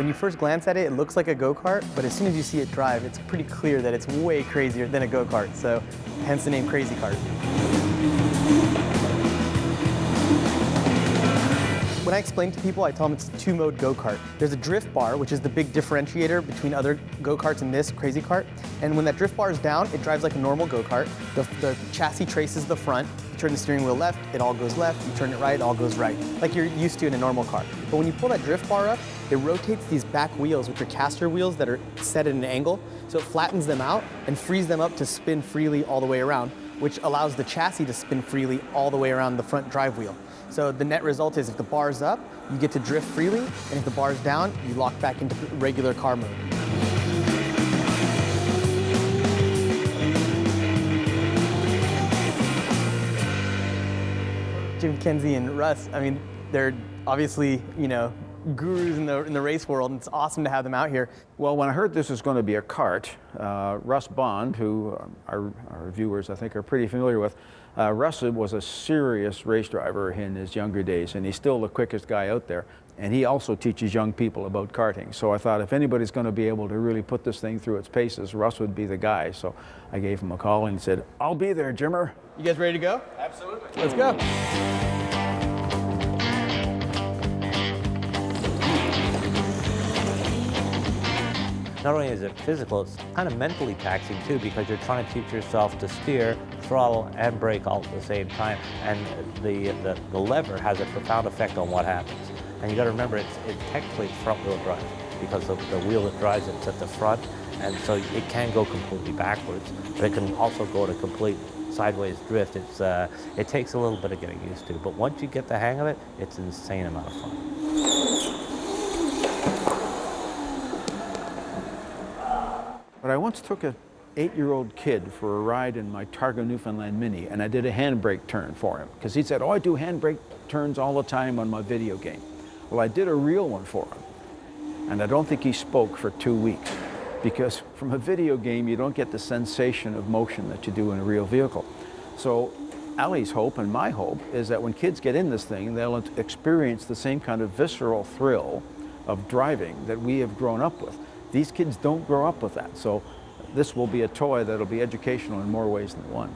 When you first glance at it, it looks like a go-kart, but as soon as you see it drive, it's pretty clear that it's way crazier than a go-kart, so hence the name Crazy Kart. When I explain to people, I tell them it's a two-mode go-kart. There's a drift bar, which is the big differentiator between other go-karts and this Crazy Kart. And when that drift bar is down, it drives like a normal go-kart. The chassis traces the front. You turn the steering wheel left, it all goes left. You turn it right, it all goes right, like you're used to in a normal car. But when you pull that drift bar up, it rotates these back wheels, which are caster wheels that are set at an angle. So it flattens them out and frees them up to spin freely all the way around, which allows the chassis to spin freely all the way around the front drive wheel. So the net result is if the bar's up, you get to drift freely, and if the bar's down, you lock back into regular car mode. Jim, Kenzie, and Russ, I mean, they're obviously, gurus in the race world, and it's awesome to have them out here. Well, when I heard this was going to be a kart, Russ Bond, who our viewers I think are pretty familiar with, Russ was a serious race driver in his younger days, and he's still the quickest guy out there. And he also teaches young people about karting. So I thought if anybody's going to be able to really put this thing through its paces, Russ would be the guy. So I gave him a call and said, "I'll be there, Jimmer." You guys ready to go? Absolutely. Let's go. Not only is it physical, it's kind of mentally taxing too, because you're trying to teach yourself to steer, throttle, and brake all at the same time. And the lever has a profound effect on what happens. And you got to remember, it's technically front-wheel drive, because the wheel that drives it's at the front, and so it can go completely backwards, but it can also go to complete sideways drift. It takes a little bit of getting used to, but once you get the hang of it, it's an insane amount of fun. But I once took an 8-year-old kid for a ride in my Targa Newfoundland Mini, and I did a handbrake turn for him, because he said, "Oh, I do handbrake turns all the time on my video game." Well, I did a real one for him, and I don't think he spoke for 2 weeks, because from a video game, you don't get the sensation of motion that you do in a real vehicle. So Ali's hope and my hope is that when kids get in this thing, they'll experience the same kind of visceral thrill of driving that we have grown up with. These kids don't grow up with that, so this will be a toy that'll be educational in more ways than one.